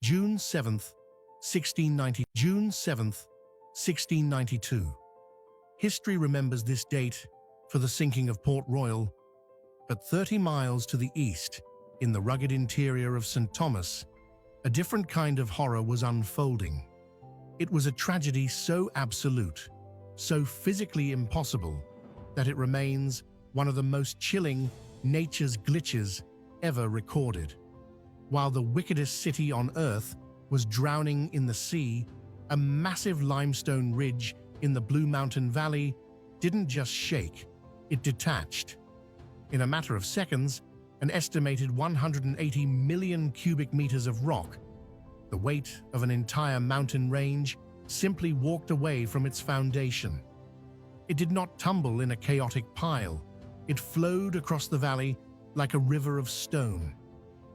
June 7th, 1692. History remembers this date for the sinking of Port Royal, but 30 miles to the east, in the rugged interior of St. Thomas, a different kind of horror was unfolding. It was a tragedy so absolute, so physically impossible, that it remains one of the most chilling nature's glitches ever recorded. While the wickedest city on Earth was drowning in the sea, a massive limestone ridge in the Blue Mountain Valley didn't just shake, it detached. In a matter of seconds, an estimated 180 million cubic meters of rock, the weight of an entire mountain range, simply walked away from its foundation. It did not tumble in a chaotic pile. It flowed across the valley like a river of stone.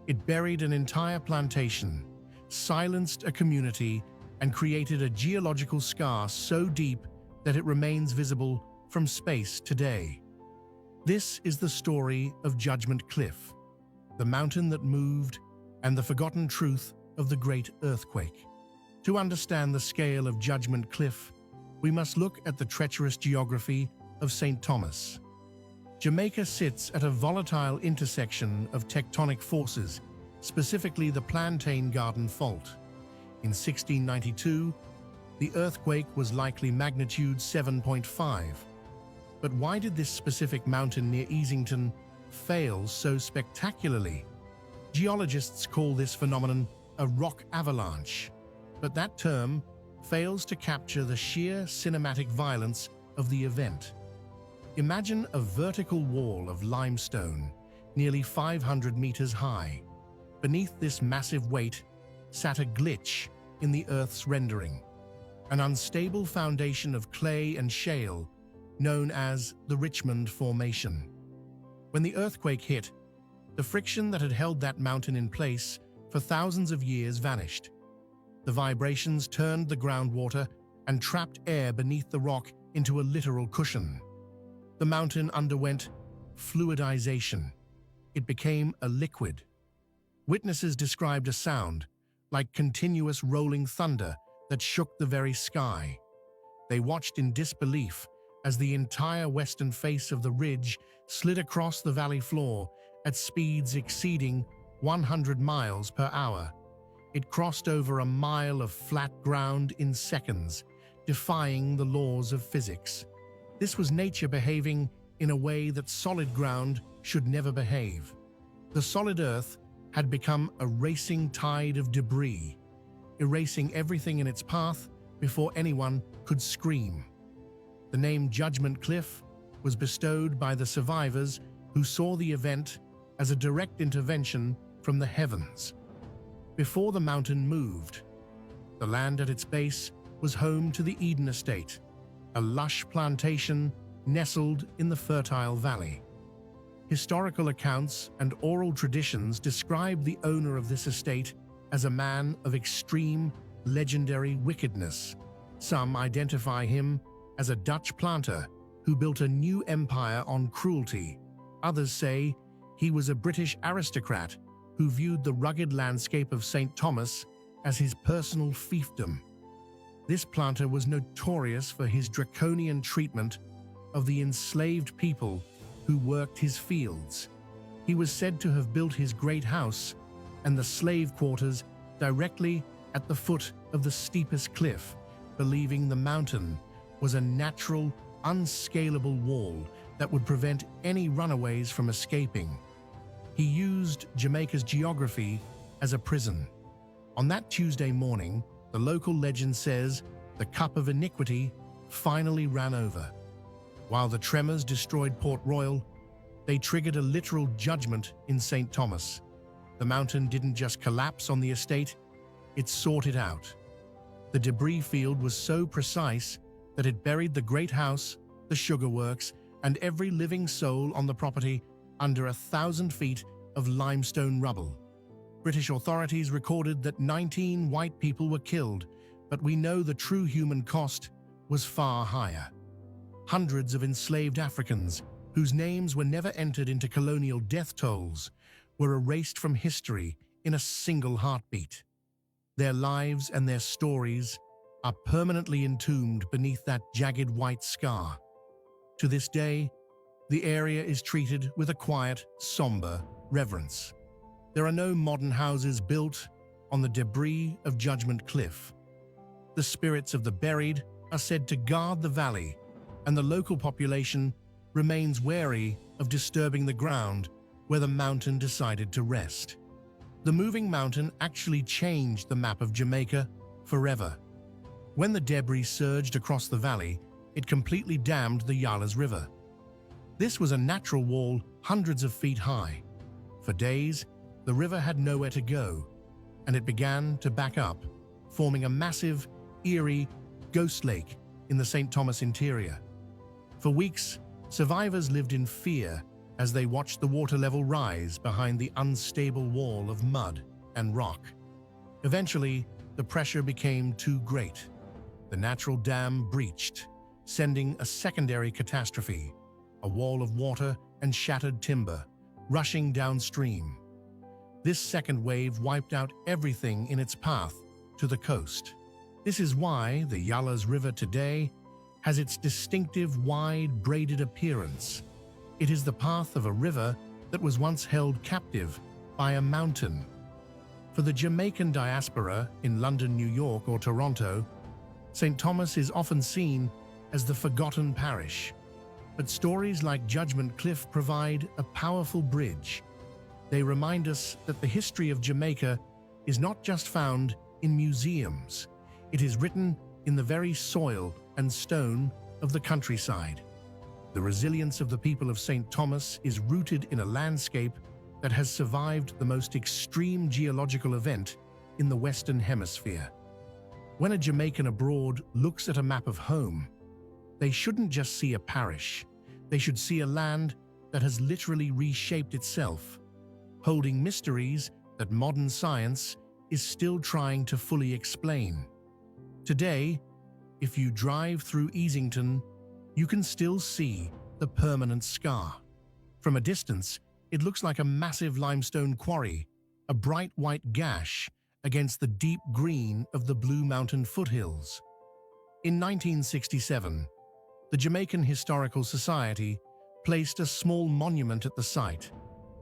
It buried an entire plantation, silenced a community, and created a geological scar so deep that it remains visible from space today. This is the story of Judgment Cliff, the mountain that moved, and the forgotten truth of the Great Earthquake. To understand the scale of Judgment Cliff, we must look at the treacherous geography of St. Thomas. Jamaica sits at a volatile intersection of tectonic forces, specifically the Plantain Garden Fault. In 1692, the earthquake was likely magnitude 7.5. But why did this specific mountain near Easington fail so spectacularly? Geologists call this phenomenon a rock avalanche, but that term fails to capture the sheer cinematic violence of the event. Imagine a vertical wall of limestone, nearly 500 meters high. Beneath this massive weight sat a glitch in the Earth's rendering, an unstable foundation of clay and shale known as the Richmond Formation. When the earthquake hit, the friction that had held that mountain in place for thousands of years vanished. The vibrations turned the groundwater and trapped air beneath the rock into a literal cushion. The mountain underwent fluidization. It became a liquid. Witnesses described a sound like continuous rolling thunder that shook the very sky. They watched in disbelief as the entire western face of the ridge slid across the valley floor at speeds exceeding 100 miles per hour. It crossed over a mile of flat ground in seconds, defying the laws of physics. This was nature behaving in a way that solid ground should never behave. The solid earth had become a racing tide of debris, erasing everything in its path before anyone could scream. The name Judgment Cliff was bestowed by the survivors who saw the event as a direct intervention from the heavens. Before the mountain moved, the land at its base was home to the Eden Estate, a lush plantation nestled in the fertile valley. Historical accounts and oral traditions describe the owner of this estate as a man of extreme, legendary wickedness. Some identify him as a Dutch planter who built a new empire on cruelty. Others say he was a British aristocrat who viewed the rugged landscape of St. Thomas as his personal fiefdom. This planter was notorious for his draconian treatment of the enslaved people who worked his fields. He was said to have built his great house and the slave quarters directly at the foot of the steepest cliff, believing the mountain was a natural, unscalable wall that would prevent any runaways from escaping. He used Jamaica's geography as a prison. On that Tuesday morning, the local legend says the cup of iniquity finally ran over. While the tremors destroyed Port Royal, they triggered a literal judgment in St. Thomas. The mountain didn't just collapse on the estate, it sought it out. The debris field was so precise that it buried the great house, the sugar works, and every living soul on the property under 1,000 feet of limestone rubble. British authorities recorded that 19 white people were killed, but we know the true human cost was far higher. Hundreds of enslaved Africans, whose names were never entered into colonial death tolls, were erased from history in a single heartbeat. Their lives and their stories are permanently entombed beneath that jagged white scar. To this day, the area is treated with a quiet, somber reverence. There are no modern houses built on the debris of Judgment Cliff. The spirits of the buried are said to guard the valley, and the local population remains wary of disturbing the ground where the mountain decided to rest. The moving mountain actually changed the map of Jamaica forever. When the debris surged across the valley, it completely dammed the Yalas River. This was a natural wall hundreds of feet high. For days, the river had nowhere to go, and it began to back up, forming a massive, eerie ghost lake in the St. Thomas interior. For weeks, survivors lived in fear as they watched the water level rise behind the unstable wall of mud and rock. Eventually, the pressure became too great. The natural dam breached, sending a secondary catastrophe, a wall of water and shattered timber, rushing downstream. This second wave wiped out everything in its path to the coast. This is why the Yalas River today has its distinctive wide braided appearance. It is the path of a river that was once held captive by a mountain. For the Jamaican diaspora in London, New York, or Toronto, St. Thomas is often seen as the forgotten parish. But stories like Judgment Cliff provide a powerful bridge. They remind us that the history of Jamaica is not just found in museums. It is written in the very soil and stone of the countryside. The resilience of the people of St. Thomas is rooted in a landscape that has survived the most extreme geological event in the Western Hemisphere. When a Jamaican abroad looks at a map of home, they shouldn't just see a parish. They should see a land that has literally reshaped itself, holding mysteries that modern science is still trying to fully explain. Today, if you drive through Easington, you can still see the permanent scar. From a distance, it looks like a massive limestone quarry, a bright white gash against the deep green of the Blue Mountain foothills. In 1967, the Jamaican Historical Society placed a small monument at the site,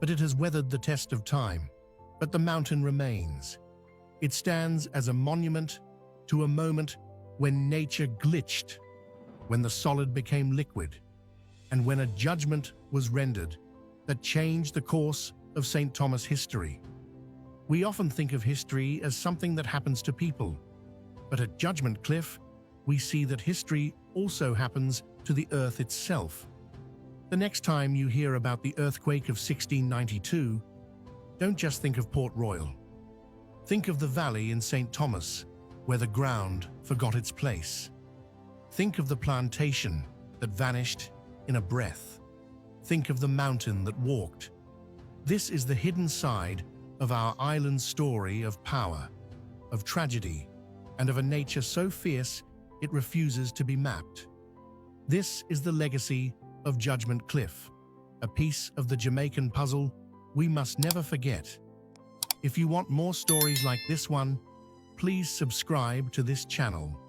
but it has weathered the test of time. But the mountain remains. It stands as a monument to a moment when nature glitched, when the solid became liquid, and when a judgment was rendered that changed the course of St. Thomas history. We often think of history as something that happens to people, but at Judgment Cliff, we see that history also happens to the earth itself. The next time you hear about the earthquake of 1692, don't just think of Port Royal. Think of the valley in St. Thomas, where the ground forgot its place. Think of the plantation that vanished in a breath. Think of the mountain that walked. This is the hidden side of our island's story of power, of tragedy, and of a nature so fierce it refuses to be mapped. This is the legacy of Judgment Cliff, a piece of the Jamaican puzzle we must never forget. If you want more stories like this one, please subscribe to this channel.